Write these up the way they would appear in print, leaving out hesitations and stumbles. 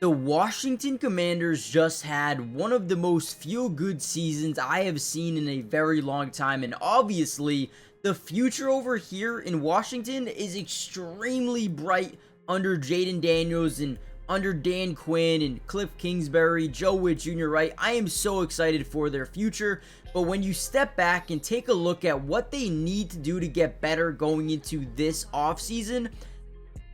The Washington Commanders just had one of the most feel-good seasons I have seen in a very long time, and obviously, the future over here in Washington is extremely bright under Jaden Daniels and under Dan Quinn and Cliff Kingsbury, Joe Witt Jr., right? I am so excited for their future, but when you step back and take a look at what they need to do to get better going into this offseason,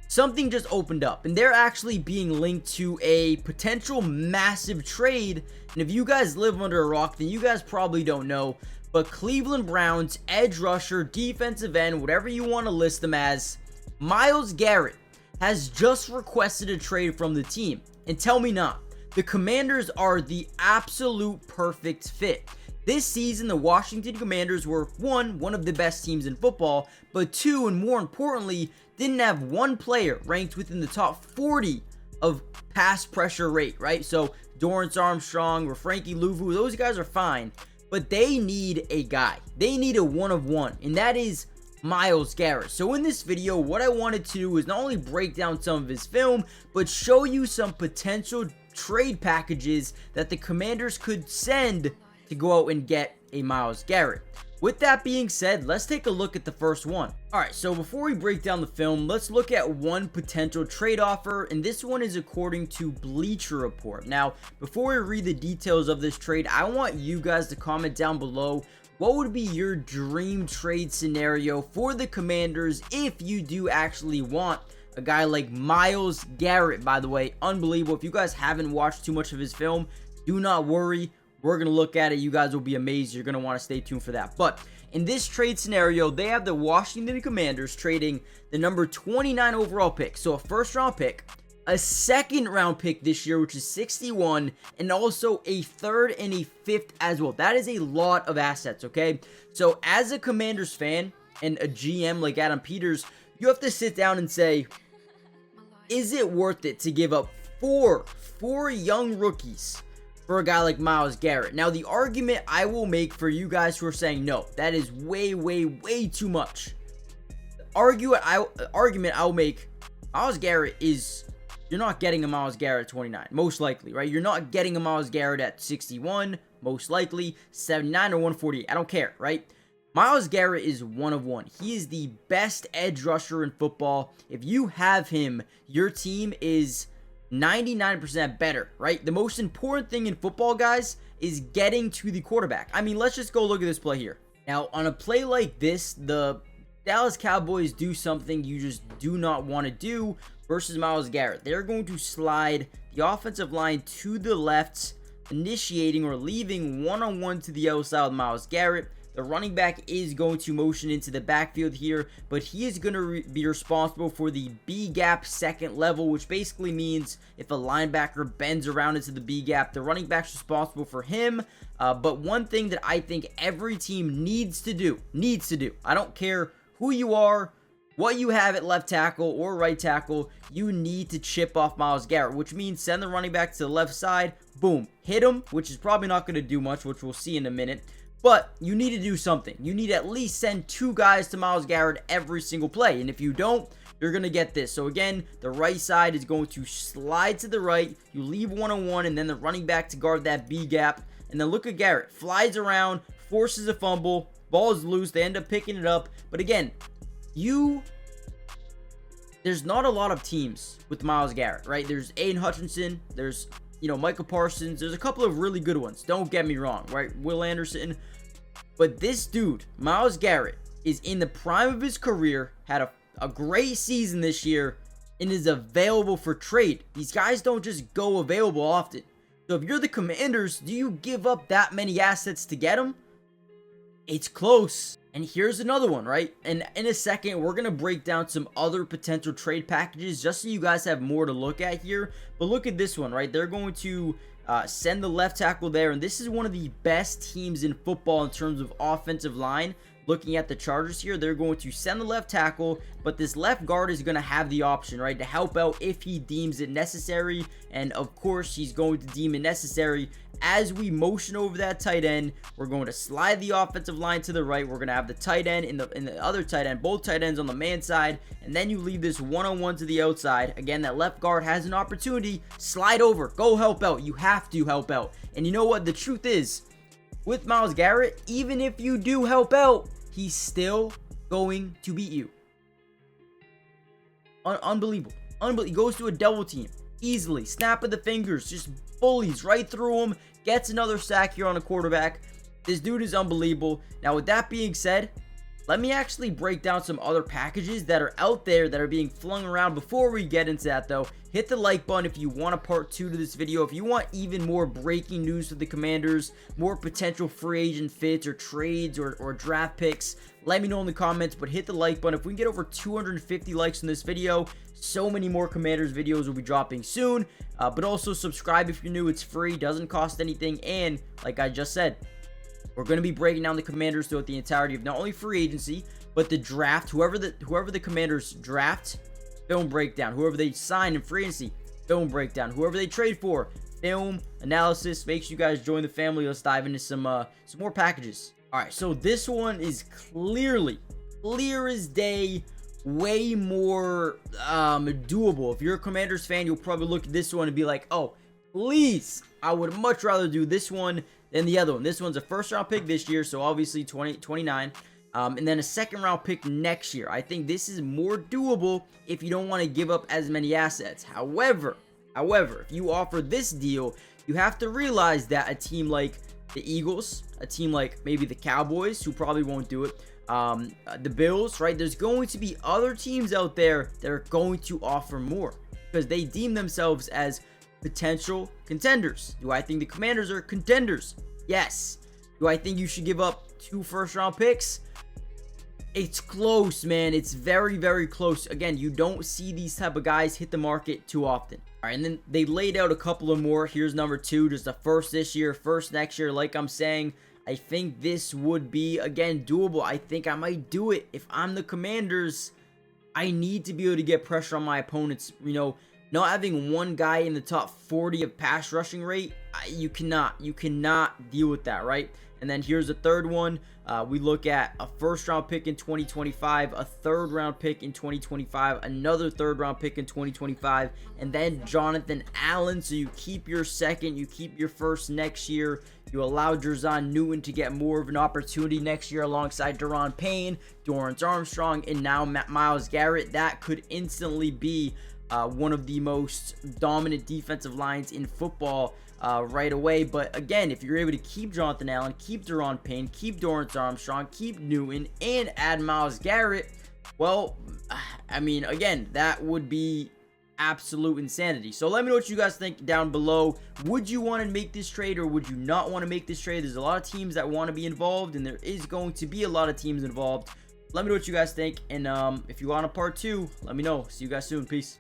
something just opened up, and they're actually being linked to a potential massive trade. And if you guys live under a rock, then you guys probably don't know, but Cleveland Browns edge rusher, defensive end, whatever you want to list them as, Myles Garrett has just requested a trade from the team. And tell me not, the Commanders are the absolute perfect fit. This season, the Washington Commanders were one of the best teams in football, but two, and more importantly, didn't have one player ranked within the top 40 of pass pressure rate, right? So Dorrance Armstrong or Frankie Louvu, those guys are fine, but they need a guy. They need a one of one, and that is Myles Garrett. So in this video, what I wanted to do is not only break down some of his film, but show you some potential trade packages that the Commanders could send to go out and get a Myles Garrett. With that being said, let's take a look at the first one. Alright, so before we break down the film, let's look at one potential trade offer, and this one is according to Bleacher Report. Now, before we read the details of this trade, I want you guys to comment down below what would be your dream trade scenario for the Commanders if you do actually want a guy like Myles Garrett. By the way, unbelievable. If you guys haven't watched too much of his film, do not worry. We're going to look at it. You guys will be amazed. You're going to want to stay tuned for that. But in this trade scenario, they have the Washington Commanders trading the number 29 overall pick. So a first round pick, a second round pick this year, which is 61, and also a third and a fifth as well. That is a lot of assets, okay? So as a Commanders fan and a GM like Adam Peters, you have to sit down and say, is it worth it to give up four young rookies for a guy like Myles Garrett? Now, the argument I will make for you guys who are saying no, that is way too much. The argument I'll make, Myles Garrett is, you're not getting a Myles Garrett at 29, most likely, right? You're not getting a Myles Garrett at 61, most likely, 79 or 148. I don't care, right? Myles Garrett is one of one. He is the best edge rusher in football. If you have him, your team is 99% better, right? The most important thing in football, guys, is getting to the quarterback. I mean, let's just go look at this play here. Now, on a play like this, the Dallas Cowboys do something you just do not want to do versus Myles Garrett. They're going to slide the offensive line to the left, initiating or leaving one-on-one to the outside with Myles Garrett. The running back is going to motion into the backfield here, but he is going to be responsible for the B-gap second level, which basically means if a linebacker bends around into the B-gap, the running back's responsible for him. But one thing that I think every team needs to do, I don't care who you are, what you have at left tackle or right tackle, you need to chip off Myles Garrett, which means send the running back to the left side, boom, hit him, which is probably not going to do much, which we'll see in a minute. But you need to do something. You need to at least send two guys to Myles Garrett every single play. And if you don't, you're going to get this. So again, the right side is going to slide to the right. You leave one-on-one, and then the running back to guard that B gap. And then look at Garrett. Flies around, forces a fumble. Ball is loose. They end up picking it up. But again, there's not a lot of teams with Myles Garrett, right? There's Aiden Hutchinson. There's, Micah Parsons. There's a couple of really good ones. Don't get me wrong, right? Will Anderson. But this dude, Myles Garrett, is in the prime of his career, had a great season this year, and is available for trade. These guys don't just go available often. So if you're the Commanders, do you give up that many assets to get him? It's close. And here's another one, right? And in a second, we're going to break down some other potential trade packages just so you guys have more to look at here. But look at this one, right? They're going to send the left tackle there, and this is one of the best teams in football in terms of offensive line. looking at the Chargers here, they're going to send the left tackle, but this left guard is going to have the option, right, to help out if he deems it necessary. And of course, he's going to deem it necessary. As we motion over that tight end, we're going to slide the offensive line to the right. We're going to have the tight end in the other tight end, both tight ends on the man side, and then you leave this one-on-one to the outside. Again, that left guard has an opportunity. Slide over, go help out. You have to help out. And you know what? The truth is, with Myles Garrett, even if you do help out, he's still going to beat you. Unbelievable. He goes to a double team easily. Snap of the fingers. Just bullies right through him. Gets another sack here on a quarterback. This dude is unbelievable. Now, with that being said, let me actually break down some other packages that are out there that are being flung around. Before we get into that, though, hit the like button if you want a part 2 to this video. If you want even more breaking news for the Commanders, more potential free agent fits or trades or draft picks, let me know in the comments. But hit the like button. If we can get over 250 likes in this video, so many more Commanders videos will be dropping soon. But also subscribe if you're new. It's free, doesn't cost anything. And like I just said, we're going to be breaking down the Commanders throughout the entirety of not only free agency, but the draft. Whoever the Commanders draft, film breakdown. Whoever they sign in free agency, film breakdown. Whoever they trade for, film analysis. Make sure you guys join the family. Let's dive into some more packages. All right, so this one is clear as day, way more doable. If you're a Commanders fan, you'll probably look at this one and be like, oh, please, I would much rather do this one than the other one. This one's a first round pick this year, so obviously 29, and then a second round pick next year. I think this is more doable if you don't want to give up as many assets. However, if you offer this deal, you have to realize that a team like the Eagles, a team like maybe the Cowboys, who probably won't do it, the Bills, right? There's going to be other teams out there that are going to offer more because they deem themselves as potential contenders. Do I think the Commanders are contenders? Yes. Do I think you should give up 2 first-round picks? It's close, man. It's very, very close. Again, you don't see these type of guys hit the market too often. All right, and then they laid out a couple of more. Here's number 2, just the first this year, first next year. Like I'm saying, I think this would be, again, doable. I think I might do it. If I'm the Commanders, I need to be able to get pressure on my opponents. You know, not having one guy in the top 40 of pass rushing rate, you cannot deal with that, right? And then here's the third one. We look at a first round pick in 2025, a third round pick in 2025, another third round pick in 2025, and then Jonathan Allen. So you keep your second, you keep your first next year. You allow Jerzon Newton to get more of an opportunity next year alongside Daron Payne, Dorrance Armstrong, and now Myles Garrett. That could instantly be one of the most dominant defensive lines in football right away. But again, if you're able to keep Jonathan Allen, keep Daron Payne, keep Dorrance Armstrong, keep Newton, and add Myles Garrett, well, I mean, again, that would be absolute insanity. So let me know what you guys think down below. Would you want to make this trade or would you not want to make this trade? There's a lot of teams that want to be involved, and there is going to be a lot of teams involved. Let me know what you guys think, and if you want a part 2, let me know. See you guys soon. Peace.